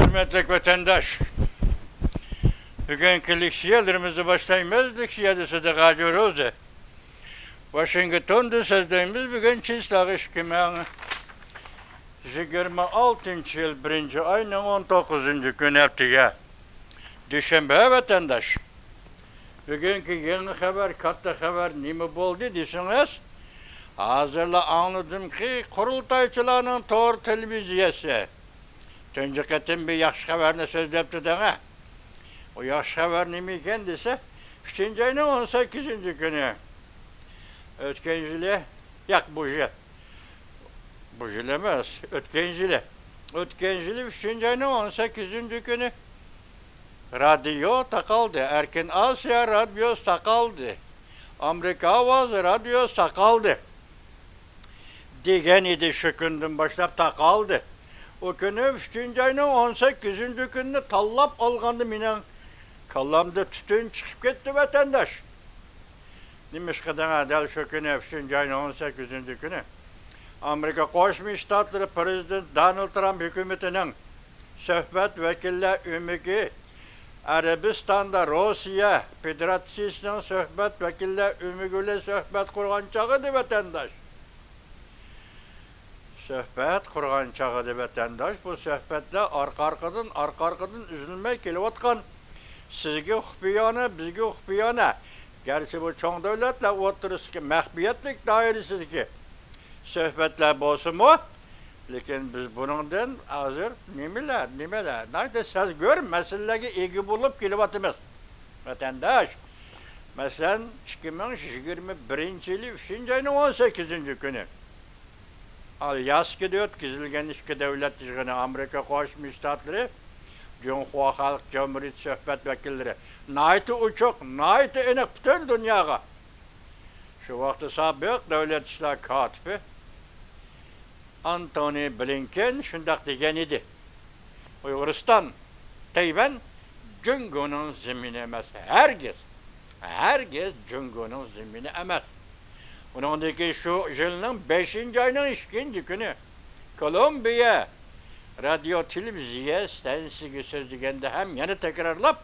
Hürmetli vatandaş, bugünkü leksiyalarımızı başlayımız. Leksiyada sıdığa görüyoruz. Washington'da sözlerimiz bugün Çinslağ işkimeğini 26. yıl 1. ayının 19. günü haftiga. Düşenbe vatandaş. Bugünkü yeni haber, katta haber nime boldu desiniz? Hazırla anladım ki kurultayçılarının Tor televiziyası. Tönce ketin bir yaxşı haberini sözlepti dene. O yaxşı haber nimi kendisi 3. ayının 18. günü. Ötkencili, yak buji. Bujilemez, ötkencili. Ötkencili 3. ayının 18. günü. Radyo takaldı. Erkin Asya radyosu takaldı. Amerika Avazı radyosu takaldı. Digen idi şu günden başlap takaldı. O günü 3. ayının 18. gününü tallap algandı minen. Kallamda tütün çıkıp gitti vatandaş. Demiş kadına del şu günü 3. ayının 18. günü. Amerika Koşmuş Ştatları Prezident Donald Trump hükümetinin söhbet vekiller ümüki Arabistan'da Rusya Federasyası'nın söhbet vekiller ümügüyle söhbet kurgan çağıdı vatandaş. Söhbet kurgan çağıdı vatandaş. Bu söhbette arka arkadan üzülmeye kelivatkan sizge hüpiyana, bizge hüpiyana. Gerçi bu çoğun devletle otururuz ki mehbiyetlik dairesiz ki söhbetler bolsun mu? Lekin biz bunundan hazır nimeler. Neyde söz gör meselelere ilgi bulup kelivatımız. Vatandaş. Mesela 2021 yılı 3. ayının 18. günü. Alyaska'da ötküzülgen iki devlet işgini Amerika Koşmuş Ştatları, Cumhuriyet Halk Cumhuriyeti söhbet vekilleri. Naiti uçuk, naiti inek bütün dünyaya. Şu vakti sabık devlet işler katibi Antony Blinken şundak degen idi. Uyguristan, Tayvan, Cungu'nun zemini emas. Herkes Cungu'nun zemini emas. Onundaki şu yılın 5. ayının 2. günü Kolombiya radyo televizyon stansiyası sözlüğünde hem yeni tekrarlap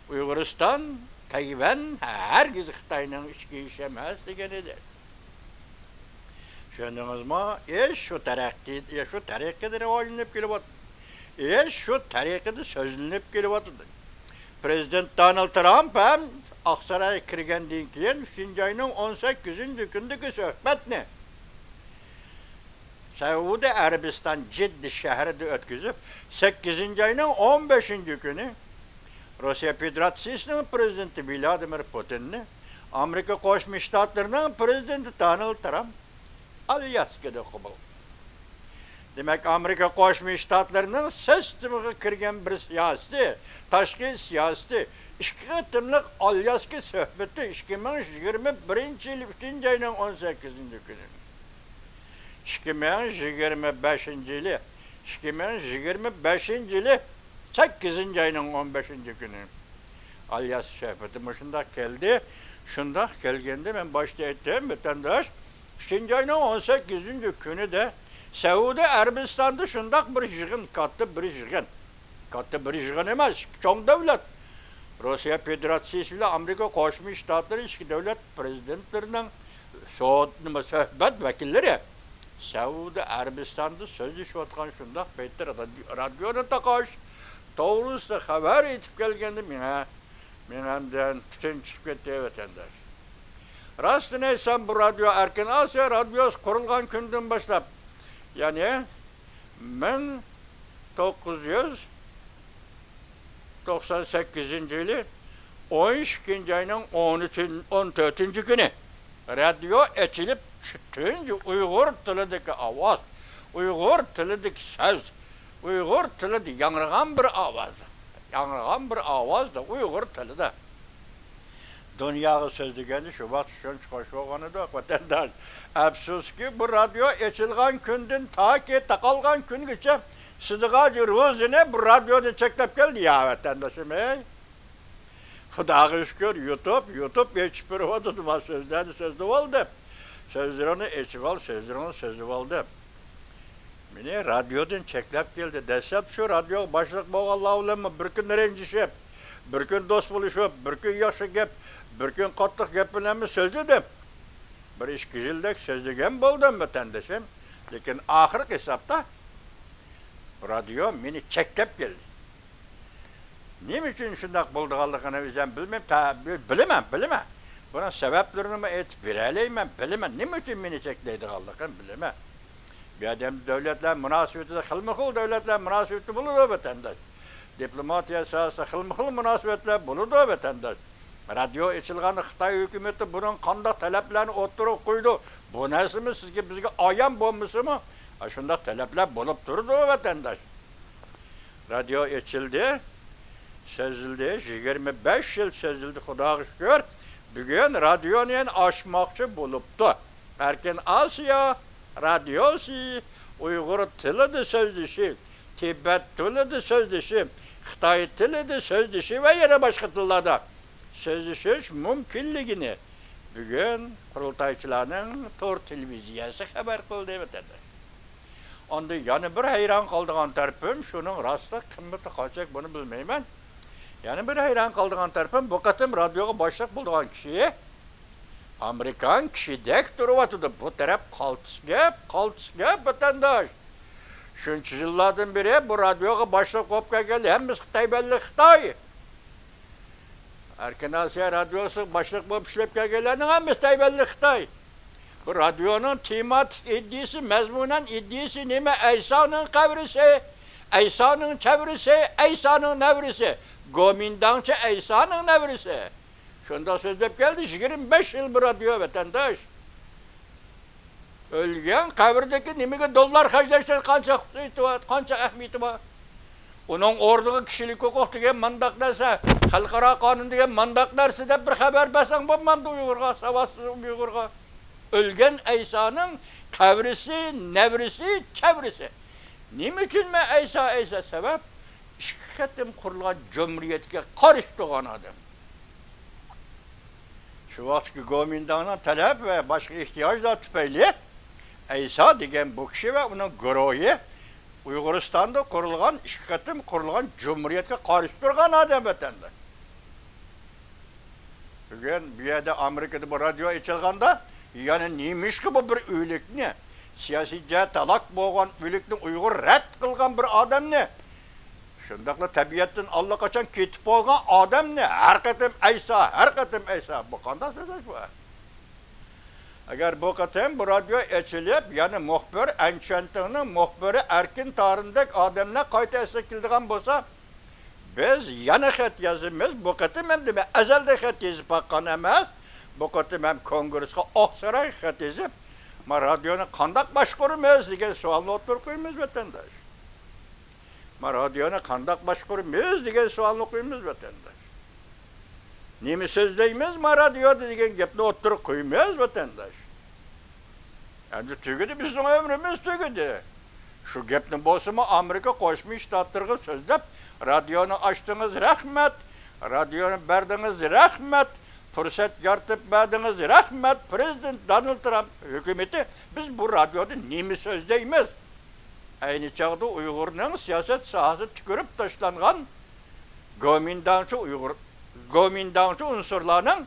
Uyguristan, Tayvan herkes Xitay'nın içki işemez degenidir. Şöndünüz mü? Şu tarikidir oynanıp geliyor. Şu tarikide sözlenip geliyor. Prezident Donald Trump hem Aksaray'a kirgendiğin kiyen 3. ayının 18. gündeki söhbet ne? Saudi Arabistan Ciddi şehri de ötküzüp 8. ayının 15. günü Rusya Federasyası'nın prezidenti Vladimir Putin'ni Amerika Koşmuş Ştatları'nın prezidenti Donald Trump Alyaska'da kubul. Demek Amerika Koşmuş Ştatları'nın sistemine kirgen bir siyasi, taşkil siyasi, İki tımlık Alyaska söhbeti 2021 yıl 3. ayının 18. günü. 2025 yılı 8. ayının 15. günü. Alyaska söhbeti şundak geldi. Şundak gelgende ben başta ettim vatandaş. 3. ayının 18. günü de Saudi Arabistan'da şundak bir jığın, katı bir jığın emez, çok devlet. Rusya Federasyası ile Amerika Koşmuş Ştatları iki devlet prezidentlerinin söhbet vekilleri Saudi Arabistan'da sözleşip atkan şundak beytler radyoda takaş doğrusu haber etip gelgendi minnemden bütün çıkıp gitti vatandaş. Rastı neysen bu radyo Erkin Asya radyosu kurulgan günden başlap yani 1998 yılı 12. ayının 14. günü radyo açılıp tütünce Uygur tilideki avaz, Uygur tilideki söz, Uygur tilidi yanırgan bir avaz da Uygur tilide. Dünyayı sözlüğünü şu vakit şun çıkış oğanı da vatandaş. Afsus ki bu radyo açılgan günden ta ki takalgan gün geçe Sıdıkacı Ruzi'ne bu radyoda çeklep geldi ya vatandaşım Xudağa şükür YouTube geçip oldu sözlerini sözlü oldu. Sözlerini geçip al, sözlerini sözlü oldu. Meni radyodan cheklab keldi. Dastlab shu radyo boshliq bo'lganlar bilan bir kun ranjishib, bir kun do'st bo'lishib, bir kun yaxshi gap, bir kun qattiq gap bilan so'zladim. Bir 2 yildak so'zlagan bo'ldim vatandoshim. Lekin oxirgi hisobda radyo meni cheklab keldi. Nima uchun shunday bo'lganligini o'zim bilmayman, bilaman. Buna sebeplerini aytib beralayman, bilaman. Nima uchun meni cheklaydiganligini bilaman. Bir adam devletler münasebeti xilma-xil devletler münasebeti bulur vatandaş. Diplomatiya sahasında xilma-xil münasebetler bulur vatandaş. Radyo açılgan Xitay hükümeti bunun qanday talablarını o'ttirib qo'ydi. Bu narsami sizga bizga ayon bo'lmasimi? Shunday talablar bo'lib turdi vatandaş. Radyo açıldı. Sözüldü. 25 yıl sözüldü Xudoga şükür. Bugün radyonu aşmoqchi bo'libdi. Erkin Asiya radyosu, Uyghur tilida so'zlashi, Tibet tilida so'zlashi, Xitoy tilida so'zlashi va yana boshqa tillarda so'zlashish mumkinligini bugun qurultoychilarning to'r televiziyasi xabar qildi vatandosh. Onda yana bir hayron qoldigan tarafim, shuning rosti qimmati qanchalik buni bilmayman. Yana bir hayron qoldigan tarafim, bu qatim radioga boshliq bo'lgan kishi Amerikan kişidek duruvatıdı. Bu taraf kaltıs gap vatandaş. Şunca yıllardan beri bu radyoga başlık kopka geldi. Hemiz Xitay belli Xitay. Erkin Asya radyosu başlık bu işlepke gelenin hemiz Xitay belli Xitay. Bu radyonun tematik iddiası, mezmunen iddiası nime? İsa'nın kavrisi, İsa'nın çevresi, İsa'nın nevrisi. Gomindançı İsa'nın nevrisi. Şunda sözlep geldi, 25 yıl bu radyo vatandaş. Ölgen kabirdeki nimige dolar harcayışlar kança ehmiyeti var. Onun orduğu kişilik hukuk diyen mandak derse, halkara kanun diyen mandak derse de bir haber besen bulmamdı Uygur'a, savaşsız Uygur'a. Ölgen İsa'nın kavrisi, nevrisi, çevrisi. Niçin mi İsa sebep? İşketim kurulan cumhuriyetke karıştığın adam. Şu vaxtki Gomindan'ın talep ve başka ihtiyaçlar tüpeyli İsa degen bu kişi ve onun güroyu Uyguristan'da kurulan, işketim kurulan cumhuriyetke karıştırgan adam vatandaş. Bugün bir yerde Amerika'da bu radyo açılganda yani neymiş ki bu bir üyelik ne? Siyasi cihet alak boğan üyelikni Uygur red kılgan bir adam ne? Şundakla tabiattan Allah kaçan ketip olgan adam ne? Her katım İsa. Bu kanda söz var. Eğer bu katım bu radyo açılıp yani muhbir ençentinin muhbiri erkin tarihindeki adamla kayıt esnekildiğen olsa biz yana xat yazımız bu katım hem de ezelde xat yazıp bakkan emez. Bu katım hem kongresga Aksaray xat yazıp ma radyonu kandak başkurumuz diye sualını otur koyumuz vatandaş. Ma radyonu kandak başkurumuz diye sualını koyumuz vatandaş. Nemi sözleyimiz ma radyoda diyen gepni otur koyumuz vatandaş. Yani tügüdü bizim ömrümüz tügüdü. Şu gepni bozumu Amerika Koşmuş Ştatlarına sözlep radyonu açtınız rahmet, radyonu verdiniz rahmet, fırsat yaratıp verdiniz rahmet, Prezident Donald Trump hükümeti biz bu radyoda nemi sözleyimiz. Aynı çağda Uygur'un siyaset sahası tükürüp taşlangan Gomindançı unsurlarının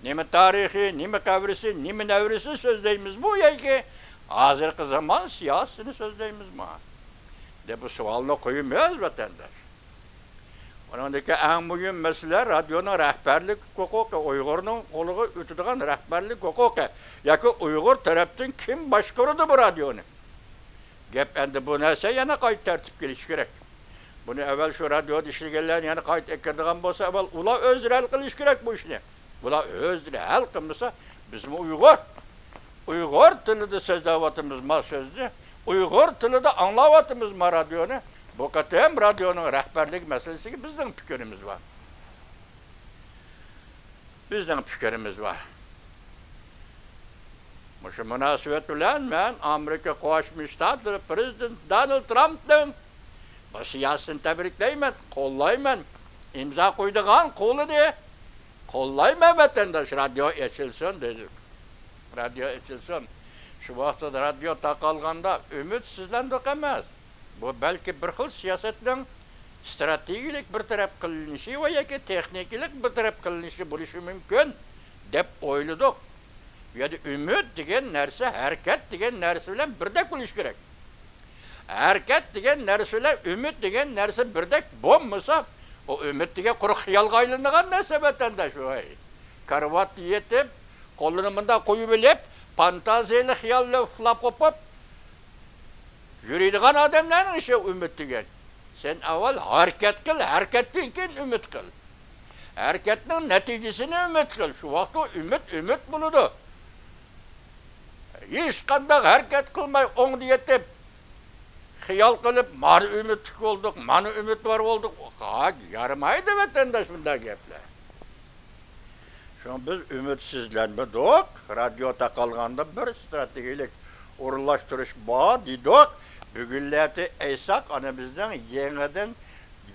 nemi tarihi, nemi kavrisi, nemi nevrisi sözleyimiz bu ya ki hazırki zaman siyasını sözleyimiz mi? De bu sualını koymuyoruz vatandaş. Onundaki en mühim mesele radyonun rehberlik hukuku, Uygur'un koluğu ütüdüğün rehberlik hukuku. Ya ki Uygur taraftan kim başkurudu bu radyonu? Gep endi bu neyse yana kayıt tertip geliş gerek. Bunu evvel şu radyoda işleyenlerin yana kayıt ekirdiğin olsa evvel ula özrel kılış gerek bu işini. Ula özrel kılmışsa bizim Uygur tilide sözlevatımız ma sözlü. Uygur tilide anlavatımız ma radyonu. Bu katım radyonun rehberlik meselesi ki bizden fikrimiz var. Şu münasebetiyle ben Amerika Koşmuş Ştatları Prezident Donald Trump'ın bu siyasetini tebrikleymen, kollaymen, imza koyduğun kolu diye kollaymen vatandaş radyo açılsın dedik. Radyo açılsın. Şu vaqtda radio taqalganda ümitsizlendik emas. Bu belki bir xil siyasetning strategik bir taraf qilinishi va yoki texnikalik bir taraf qilinishi bo'lishi mumkin deb o'yladik. Bu yerda umid degan narsa, harakat degan narsa bilan birdek bo'lishi kerak. Harakat degan narsa bilan umid degan narsa birdek bo'lmasa, o umid degan quruq xiyolga aylangan narsa vatandosh voy. Karvat yetib, qo'lini bunda qo'yib olib, fantaziyali xiyollar uxlab qopib yuradigan odamlarning ishi umid degan. Sen avval harakat qil, harakatdan keyin umid qil. Harakatning natijasini umid qil. Shu vaqtda umid bo'ladi. Hech qanday harakat qilmay o'ngda yetib xiyol qilib, "Mani umid bo'ldik, mani umid bor bo'ldik." Ha, yaramaydi vatandosh bunday gaplar. Şu biz ümitsizlenmedik. Radio taqalganda bir strategik o'rinlashtirish bor dedik. Bugunlarda aytsak, ana bizning yangidan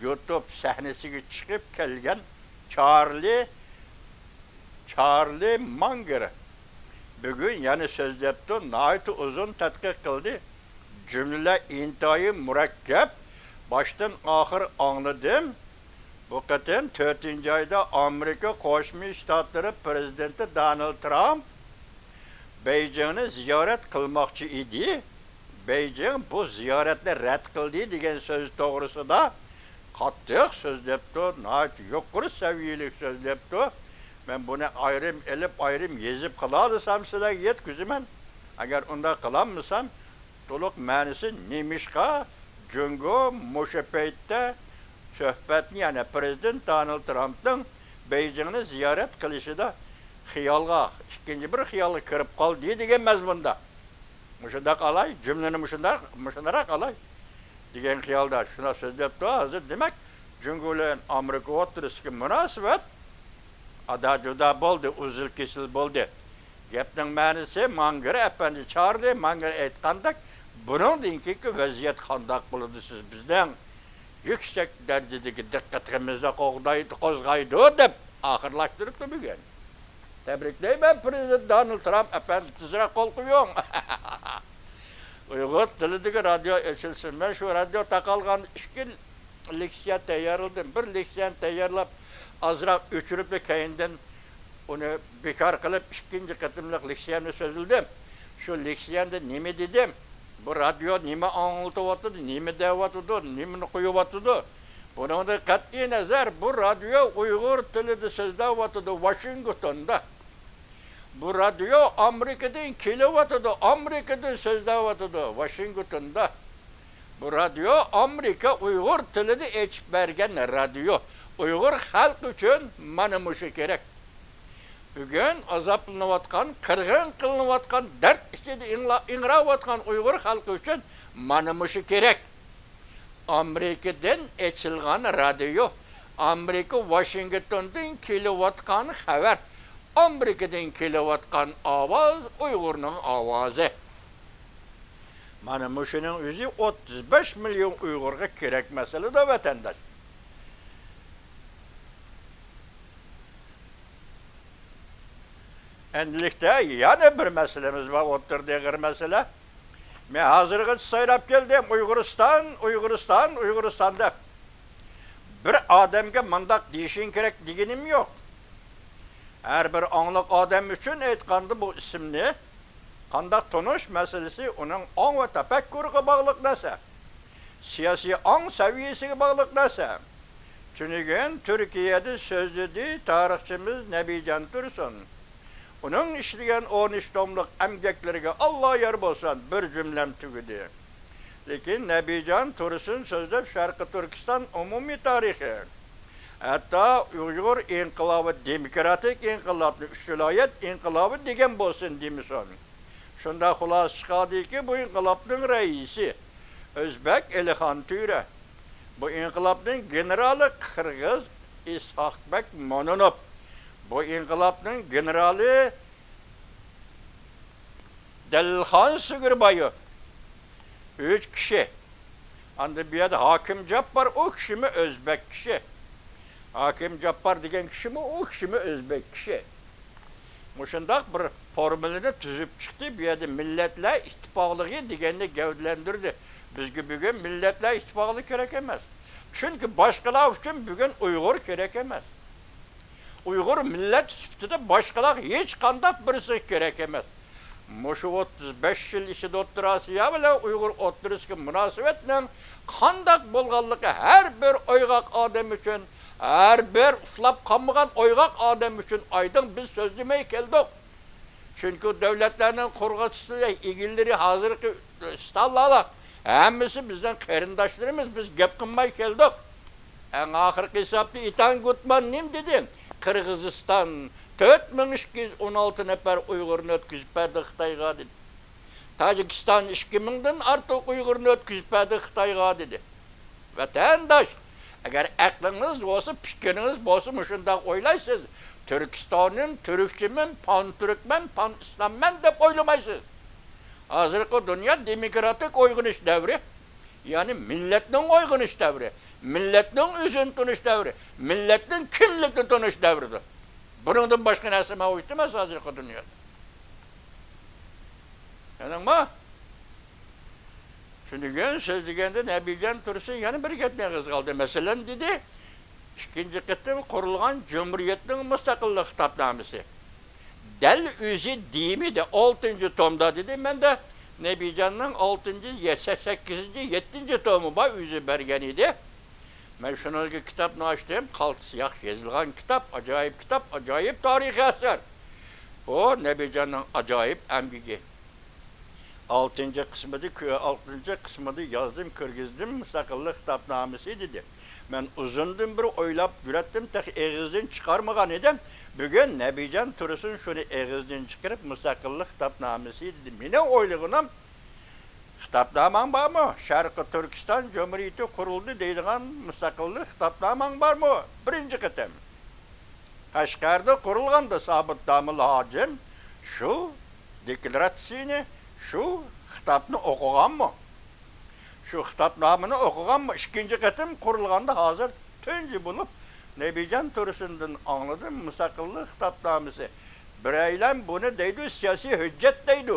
YouTube sahnasiga chiqib kelgan Charlie Munger bugun yana so'zlabdi, nihoyat uzun tadqiq qildi. Cümleler intayin murakkab, baştan ahir anladım. Bu qatim 4. ayda Amerika Qo'shma Shtatlar prezidenti Donald Trump Beijingni ziyorat qilmoqchi edi. Beijing bu ziyoratni rad qildi degan so'z to'g'risida qattiq so'zlabdi, nihoyat yuqori saviyali so'zlabdi. Men buni ayrim yezib qila olsam sizlarga yetkazaman. Agar unda qilolmasam, to'liq ma'nosi nemishqa Jungo musha paytda suhbatni, yani prezident Donald Trump'ning Beijingni ziyorat qilishida xiyolga, ikkinchi bir xiyolga kirib qoldi degan mazmunda. Mushunda qalay, jumlani mushunda qalay degan xiyolda shuna so'zlabdi. Hozir demak, Jungo bilan Amerika o'rtasidagi munosabat ada-juda bo'ldi, uzil kesil bo'ldi. Gapning ma'nosi Munger efendi Charlie Munger aytgandek, buningdan keyingi vaziyat qanday bo'ladi siz bizning yüksek derecedeki dikkatimize qo'zg'aydi deb oxirlashtiribdi bugun. Tabriklayman prezident Donald Trump efendi, tezroq qo'l qo'ying. Uyg'ur tilidagi radio ochilsin. Men shu radio taqalgan 2 leksiya tayyorladim. Bir leksiyani tayyorlab azroq o'chirib keyindan uni bekor qilib ikkinchi qatimliq leksiyani so'zildim. Shu leksiyanda nima dedim? Bu radyo nima anlatyapti, nima deyapti, nimani qo'yyapti? Bundan qat'iy nazar bu radyo Uyg'ur tilida so'zlayapti Washingtonda. Bu radyo Amerikadan kelyapti, Amerikadan so'zlayapti Washingtonda. Bu radyo Amerika Uyg'ur tilida aytib bergan radyo. Uyg'ur xalq uchun mana shu kerak. Bugün azaplanayotgan, qirg'in qilinayotgan, dard ichida ingrayotgan Uyg'ur xalqi uchun mana shu kerak. Amerikadan ochilgan radio, Amerika Washingtondan kelayotgan xabar, Amerikadan kelayotgan ovoz Uyg'urning ovozi. Mana shuning o'zi 35 milyon Uyg'urga kerak masalada vatandosh. Endilikte yana bir meselemiz var, o'tirdiği mesele. Men hazırgı sayrap geldim, Uyg'uristonda. Bir adamga mundaq deyishing kerak deganim yo'q. Her bir angliq odam uchun aytganda bu ismni qanday tonish masalasi uning ong va tafakkuriga bog'liq narsa. Siyosiy ong saviyasiga bog'liq narsa. Chunki Turkiyada so'zladi tarixchimiz Nabijon Tursun. Onun işleyen 13 tomlik emgekleriga Allah yer bolsan bir cümlem tügüdü. Lekin Nabijon Tursun sözlep Şarkı Türkistan umumi tarihi. Hatta Uyghur inkılabı, demokratik inkılabı, üstülayet inkılabı degen bolsun demişsin. Şunda xulas çıkadı ki bu inkılabın reisi Özbek Elihan Türe. Bu inkılabın generali Kırgız İshakbek Mononov. Bu inkılabın generali Delilhan Sugurbayev. 3 kişi. Anda bir yerde Hakim Cabbar, o kişi mi Özbek kişi? Hakim Cabbar degen kişi mi, o kişi mi Özbek kişi? Muşundak bir formülünü tüzüp çıktı. Bir yerde milletle ittifaklığı digenini gevdelendirdi. Bizgi bugün milletle ittifaklık gerekemez. Çünkü başkalar için bugün Uygur gerekemez. Uygur millet süftüde başkalar hiç kandak birisi gerekemez. Muşu 35 yıl içinde oturasıya bile Uygur otururken münasebetle kandak bolğanlığı her bir oygak adam için, her bir uflap kalmayan oygak adam için aydın biz sözlemeye geldik. Çünkü devletlerinin kurgıçısıyla ilgilileri hazırki stallalar. Hemmisi bizden kerindaşlarımız, biz gep kılmaya geldik. En ahırki hesapta İtan Gutman nim dedim. Kırgızistan 4216 nefer Uygur'unu ötküzüp verdi Xitayga dedi. Tacikistan 2000'den artık Uygur'unu ötküzüp verdi Xitayga dedi. Vatandaş, eğer aklınız olsa, fikriniz olsa, müşündak oylaysınız. Türkistan'ın, Türkçemen, pan-Türkmen, pan-İslammen de oylamayısınız. Hazırki dünya demokratik oygunuş devri. Yani milletin oygunuş devri. Milletin üzüntünüş devri. Milletin kimlikli tunuş devridir. Bunun başka nesime uyuşturmaz hazırki dünyada. Anladın mı? Şimdi gün söz degende Nebican Tursun yani bir gitmeye kız kaldı. Mesela dedi, ikinci kıtım kurulgan Cumhuriyet'in müstakillik kitapnamesi. Del üzü dimi de 6. tomda dedi. Ben de Nebican'ın 6. 8. 7. tomu var üzü bergen idi. Ben şunu kitabını açtım. Kalt siyah yazılgan kitap, acayip tarihi eser. O Nebican'ın acayip emgigi. 6. kısmını yazdım, kırgızdım, müstakillik kitapnamesi dedi. Ben uzundum bir oylap ürettim, tek ağızdan çıkarmagan idim. Bugün Nebican Tursun şunu ağızdan çıkarıp müstakillik kitapnamesi dedi. Mine oyluğunum, kitapnaman var mı? Şarkı Türkistan Cumhuriyeti kuruldu deydiğin müstakillik kitapnaman var mı? Birinci kıtım. Kaşgar'da kurulgandı Sabit Damıl Hacım. Şu deklarasyonu, şu kitapını okugan mı? Şu kitapnamını okugan mı? İkinci kıtım kurulganda hazır tünci bulup Nebican Tursun'dan anladım müstakillik kitapnaması. Bir eylem bunu deydi, siyasi hüccet deydi.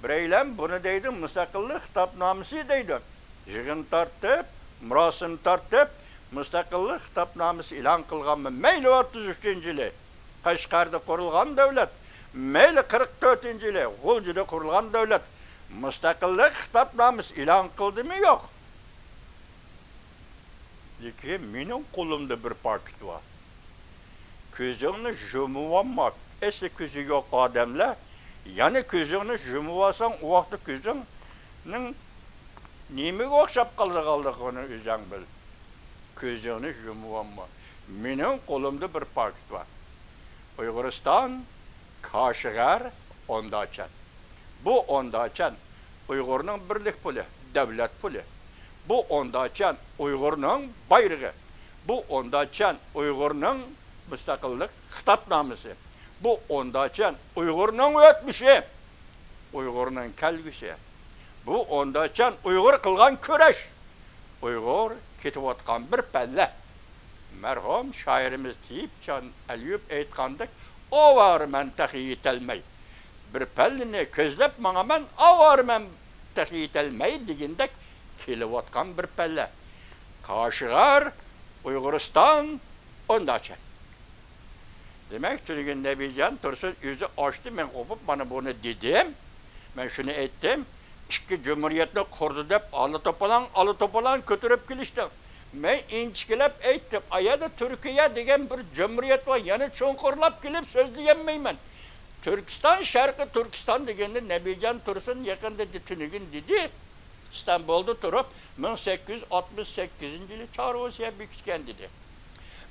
Bir eylem bunu deydi, müstakillik kitapnaması deydi. Yığın tartıp, murasim tartıp, müstakillik kitapnaması ilan kılgan mı? Meyli 33. yılı Kaşgar'da kurulgan devlet. Meyli 44. yılı Gulcu'da kurulgan devlet. Müstakillik kitapnaması ilan kıldı mı? Yok. Ki benim kolumda bir paket var. Közünü jumuvamak. Eski közü yok adamlar. Yani közünü jumuvasan o vakti közünün nemi okşap kaldı onu üzen bil. Közünü jumuvamak. Benim kolumda bir paket var. Uyguristan, Kaşgar, onda açan. Bu onda açan Uygur'un birlik pulu, devlet pulu. Bu onda açan Uygur'un bayrağı. Bu onda açan Uygur'un müstakillik kitapnaması. Bu onda açan Uygur'un ötmüşü. Uygur'un kelgisi. Bu onda açan Uygur kılgan köreş. Uygur ketiyotgan bir pelle. Merhum şairimiz Tiyipcan Eliyüp eytkandık. O var men tehiyit elmey. Bir pellini közlep bana men o var men tehiyit elmey digindek kiliyotgan bir pelle. Kaşgar, Uyguristan, onda açan. Demek ki Nebican Tursun yüzü açtı, ben kopup bana bunu dedim. Ben şunu ettim. İki cumhuriyetini kurdu deyip alı topalan götürüp geliştim. Ben inçkilep ettim. Ayada Türkiye degen bir cumhuriyet var. Yani çonkurlap gelip sözleyemeyim. Türkistan, Şarkı Türkistan degende Nebican Tursun yakında tünügün dedi. İstanbul'da durup 1868. yılı Çarvosi'ye bükitken dedi.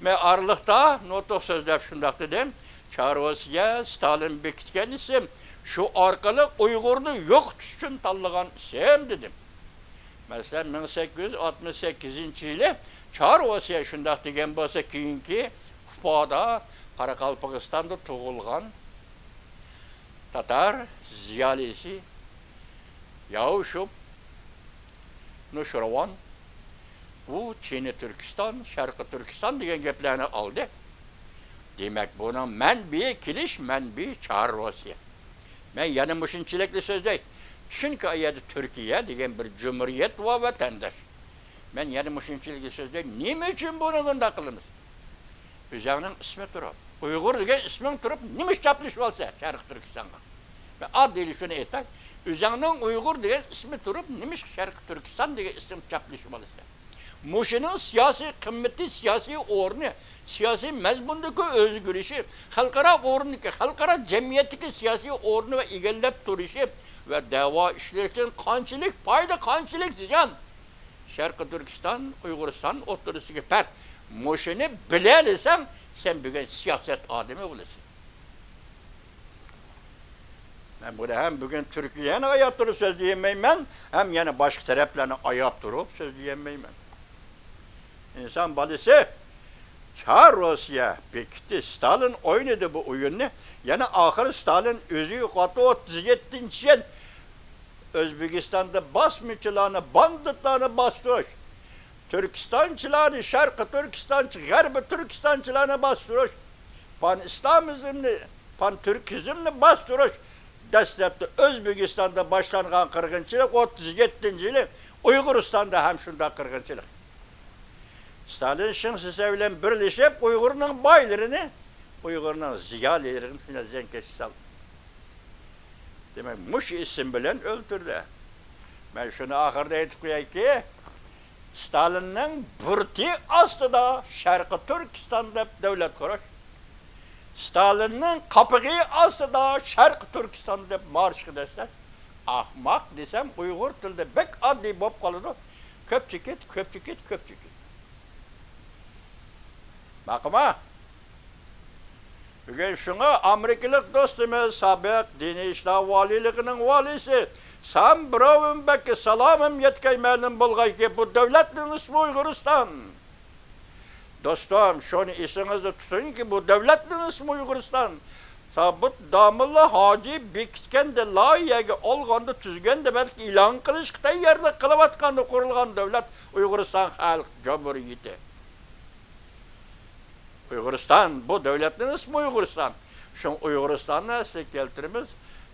Ben Aralık'ta notuk sözler şundak dedim. Çarvosi'ye Stalin bükitken isim. Şu arkalı Uygur'unu yok düşün tallıgan isim dedim. Mesela 1868. yılı Çarvosi'ye şundak degen bolsa keyinki Ufada, Karakalpakistan'da tuğulgan Tatar ziyalisi Yavuşup Nuşravan bu Çin'i Türkistan, Şarkı Türkistan degen geplerini aldı. Demek buna menbi kiliş, menbi Çarvosiye. Men yana muşunchilikli so'zday. Chunki ayada Turkiya degan bir cumhuriyet va vatandaş. Men yana muşunchilikli so'zday. Nima uchun buni bunday qilamiz? O'zingning ismi turib, Uyg'ur degan isming turib, nima chaplashib olsa Sharq Turkistonga. Ben adıyla şunu aytay. O'zingning Uyg'ur degan ismi turib, nima Sharq Turkiston degan ism chaplashib olsa. Muşunun siyasi kımmeti, siyasi o'rni, siyasi mazmundagi o'zgarishi, xalqaro o'rniki, xalqaro jamiyatdagi siyasi o'rni va egallab turishi va da'vo ishlari uchun qanchalik foyda, qanchalik ziyon. Sharq Turkiston, Uyg'uriston o'rtasiga farq. Muşunu bilalsan, sen bugün siyaset adamı olasın. Ben burada hem bugün Türkiye'nin ayakta durup söz diyemeyim, hem yani başka taraflarını ayakta durup söz diyemeyim. İnsan balısı, Çar Rusya bekti, Stalin oynadı bu oyunu. Yani ahir Stalin özü katı 37. yıl Özbekistan'da basmışçılarını, banditlarını bastırmış. Türkistançılarını, Şarkı Türkistançı, Garbi Türkistançılarını bastırmış. Pan-İslamizmni, Pan-Türkizmni bastırmış. Dastlabda Özbekistan'da başlangan qirg'inchilik 37. yılı Uyg'uristonda ham shunda qirg'inchilik. Stalin Shinsisi bilan birlashib Uyg'urning boylarini, Uyg'urning ziyolilarini shuna zankash soldi. Demak, mush ism bilan o'ldirdi. Men shuni oxirida aytib qo'yayki, Stalinning burti ostida Sharqi Turkiston deb davlat qurish, Stalinning qopig'i ostida Sharq Turkiston deb marsh qilishlar. Ahmoq desam Uyg'ur tilida bek oddiy bo'lib qoladi. Ko'pchilik. Bakma. Bugün şuna Amerikalık dostumuz Sabiq Dini İşler Valiliğinin valisi Sam Brownback'e salamım yetkaymenin bulgay ki bu devletin ismi Uyg'uriston. Dostum şunu esinizde tutun ki bu devletin ismi Uyg'uriston. Sabit damılı hacı bekitken de layığı olğanda tüzgen de belki ilan kılışıkta yerli kılıvatkandı kurulgan devlet Uyg'uriston Halk Cumhuriyeti. Uyg'uriston, bu devletin ismi Uyg'uriston. Şu Uyg'uristonni siz keltirimiz.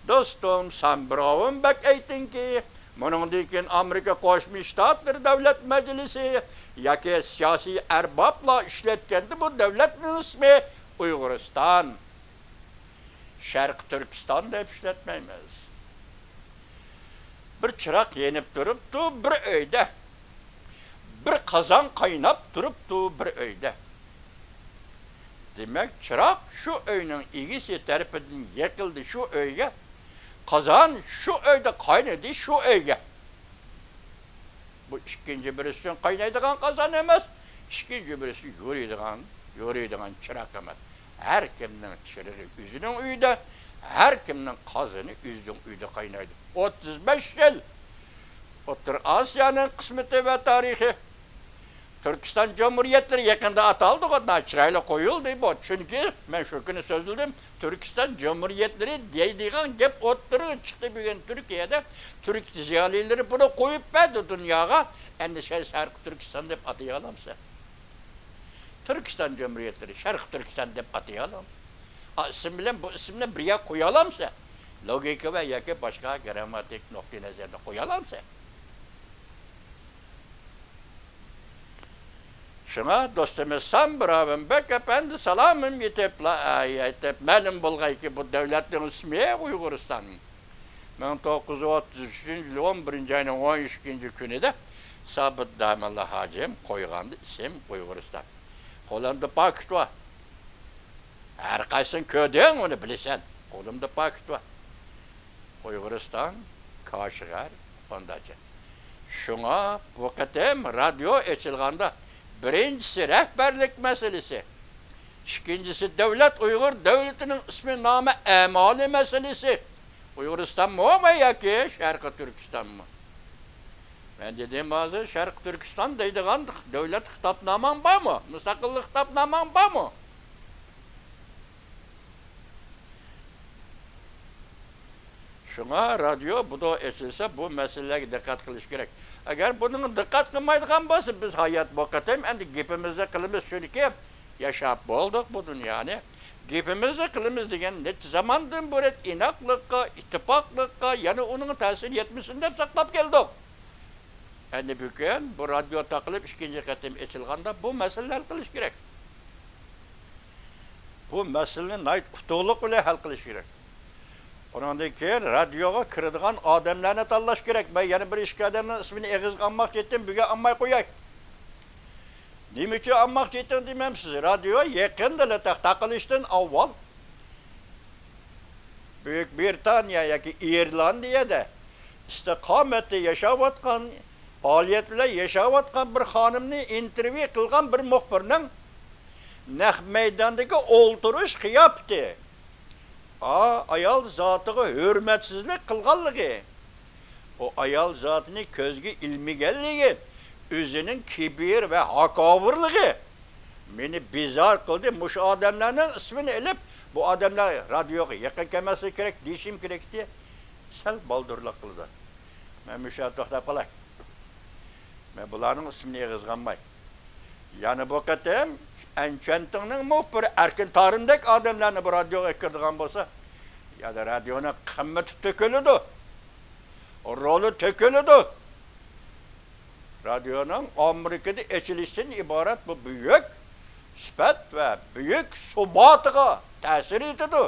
Dostum, Sam Brownback aytinki, buningdan Amerika Qo'shma Shtatlar Davlat Majlisi yoki siyosiy arboblar ishlatganda bu devletning ismi Uyg'uriston. Sharq Turkiston deb ishlatmaymiz. Bir chiroq yenib turibdi bir uyda. Bir qozon qaynab turibdi bir uyda. Demek çırak şu öyünün ilgisi tarafından yakıldı şu öyge, kazan şu öyde kaynadı şu öyge. Bu ikinci birisi kaynaydıgan kazan emez, ikinci birisi yürüydügan çırak emez. Her kimden çırırı üzünün uyda, her kimden kazanı üzünün uyda kaynaydı. 35 yıl, Otur Asya'nın kısmeti ve tarihi. Türkistan Cumhuriyetleri yakında ataldı, o çırayla koyuldu bu. Çünkü ben şu günü sözledim, Türkistan Cumhuriyetleri deydiğin gep otturu çıktı bir gün Türkiye'de. Türk ziyalileri bunu koyup verdi dünyaya. Endişe Şarkı Türkistan deyip atayalımsa. Türkistan Cumhuriyetleri, Şarkı Türkistan deyip atayalım. İsim bilen bu isimle bir yer koyalımsa, logika ve yaki başka gramatik nokta nazarda koyalımsa. Şuna dostumuz Sam Brownback efendi salamım yetip ma'lum bo'lgay ki bu devletin ismi Uyg'uriston. 1933 yıl 11. ayının 12. günüde Sabit Damılı hacim koygandı isim Uyg'uriston. Qo'limda paket var. Her qaysini ko'rding onu bilasan. Qo'limda paket var. Uyg'uriston, Kashgar, ondacha. Şuna bu qatam radyo açılganda birincisi rehberlik meselesi. İkincisi devlet Uygur devletinin ismi namı emali meselesi. Uyg'uriston mu yoki Sharqi Turkiston mu? Ben dediğim bazı Sharqi Turkiston deydigan devlet hitobnomam bormi? Mustaqillik hitobnomam bormi? Şuna radyo bu da açılsa bu meselelerge dikkat kılış gerek. Eğer bunun dikkat kılmaydıgan bo'lsa biz hayat boqatam endi gepimizde kılımız çünkü yaşap bulduk bu dünyani. Gepimizni qilamiz degan necha zamondan beri inoqlikqa, ittifoqlikqa, yana uning ta'siri yetmasin deb saqlab keldik. Endi bugun bu radio taqilib ikkinchi qatim ochilganda bu masalalar hal qilish kerak. Bu masalani utuqlik bilan hal qilish kerak. Ondan keyin radioga kiradigan odamlarni tanlash kerak. Men yana bir ikki odamning ismini eg'izga olmoqchi edim, bugun olmay qo'yay. Nima uchun olmoqchi edim demamsiz? Radio yaqinda taqilishdan avval Buyuk Britaniya yoki Irlandiyada istiqomatda yashayotgan, faoliyat bilan yashayotgan bir xonimni intervyu qilgan bir muxbirning naq maydondagi o'ltirish qiyofati, ayol zotiga hurmatsizlik qilganligi, o ayol zotini ko'zga ilmaganligi, o'zining kibir va hakovirligi meni bezor qildi. Mush odamlarning ismini ilib, bu odamlar radioga yaqin kelmasi kerak, deyishim kerak diye sal baldırlıq qildi. Men musha to'xtab qolay. Men bularning ismini yig'izganmay. Yani bu qatam Anchantingning muxbiri Erkin Tarimdek odamlarni bu radioga kirdigan bo'lsa, ya da radioning qimmati to'kiladi. Roli to'kiladi. Radyoning Amerikada ochilishdan iborat bu büyük sifat ve büyük subatiga ta'sir etadi.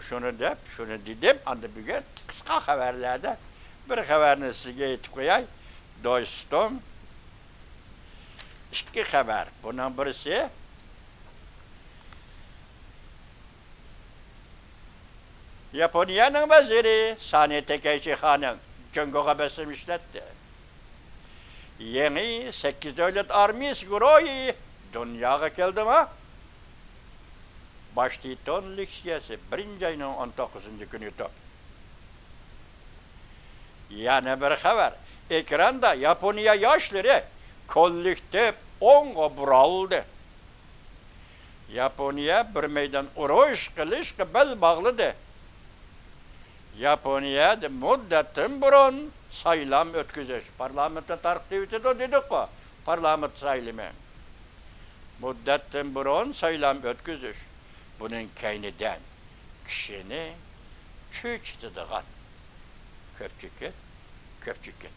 Şunu deb, şunu dedim, anda bugun qisqa xabarlarda bir xabarni sizga aytib qo'yay. Do'stim, ikki xabar. Bundan birisi Yaponiyaning vaziri Sani Takaichi xonim Jungoga bosim ishlatdi. Yeni 8 devlet armiyasi guruhi dunyoga keldimi? Washington leksiyasi 1 ayning 19-kuni o'tib. Yana bir xabar. Ekranda Yaponiya yoshlari kollektiv o'ngga buraldi. Yaponiya bir meydan urush qilishga bel bog'ladi. Yaponiyada muddatdan burun saylam o'tkazish, parlamentda tarqib etdi dedik-ku, parlament saylimi. Muddatdan burun saylam o'tkazish. Bunun kaynidan kishini cho'chitadigan ko'pchilik.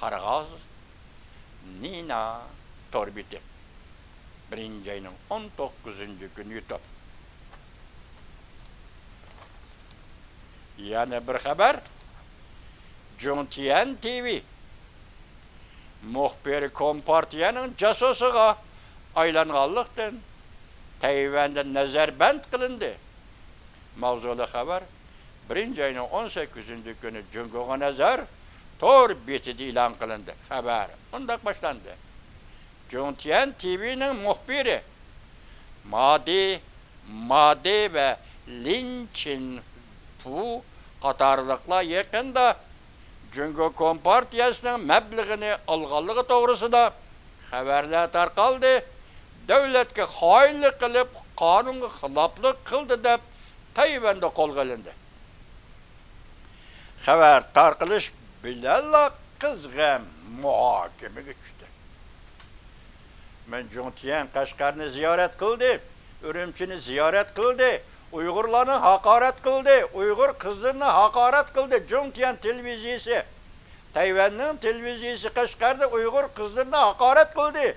Qarag'oz Nina Torbiti 1 ayning 19-kuni yutib. Yana bir xabar. Juntian TV muxbiri Kompartiyaning jasusiga aylanganlikdan Tayvanda nazarband qilindi. Mavzuli xabar 1 ayning 18-kuni Jungoga nazar tor betida e'lon qilindi. Xabar undaq boshlandi. Juntian TV'ning muxbiri Madi ve Linchin Fu qatorliqlar yaqinda Jungo Kompartiyasining mablag'ini olganligi to'g'risida xabarlar tarqaldi. Davlatga xoinlik qilib, qonunga xiloflik qildi deb Tayvanda qo'lga olindi. Xabar tarqalish bilan qizg'in muhokamaga tushdi. Men Juntian Qashqarni ziyorat qildi, Urumchini ziyorat qildi, Uyg'urlarni haqorat qildi, Uyg'ur qizlarini haqorat qildi. Juntian televiziyasi, Tayvanning televiziyasi Qashqarda Uyg'ur qizlarini haqorat qildi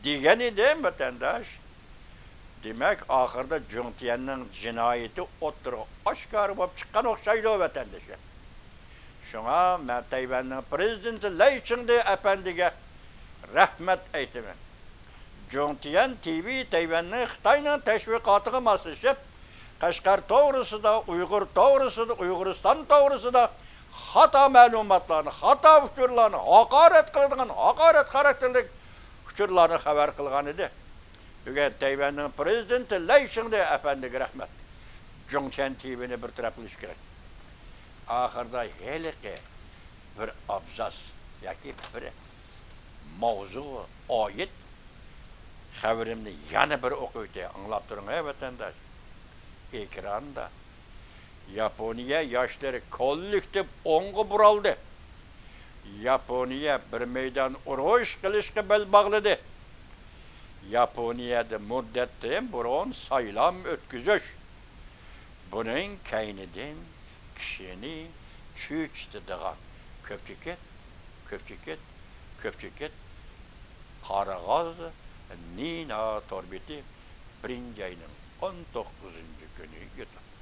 degan edi vatandosh. Demak, oxirida Juntianning jinoyati o'ttirib oshkor bo'lib chiqqan o'xshaydi vatandoshlar. Shunga men Tayvanning prezidenti Lay Chingde apandiga rahmat aytaman. Juntian TV Tayvanning Xitoyning tashviqotiga moslashib, Qashqar to'g'risida, Uyg'ur to'g'risida, Uyg'uriston to'g'risida xato ma'lumotlarni, xato ukurlarni, haqorat qiladigan, haqorat xarakterli ukurlarni xabar qilgan edi. Bugun Tayvanning prezidenti Lay Chingde apandiga rahmat. Juntian TV'ni bir taraf qilish kerak. Oxirida heliqi bir abzas yoki bir mavzu oid xabarimni yana bir o'qiydi, anglab turing vatandosh. Ekranda Yaponiya yoshlari kollektiv o'ngga buraldi. Yaponiya bir meydan urush qilishga bel bog'ladi. Yaponiýada muddetden buron saýlam ötküzüş. Bunun keýniden kişini çüçdidigan köpçüket Qaragaz Nina Torbeti birinci ayının 19. günü yutup.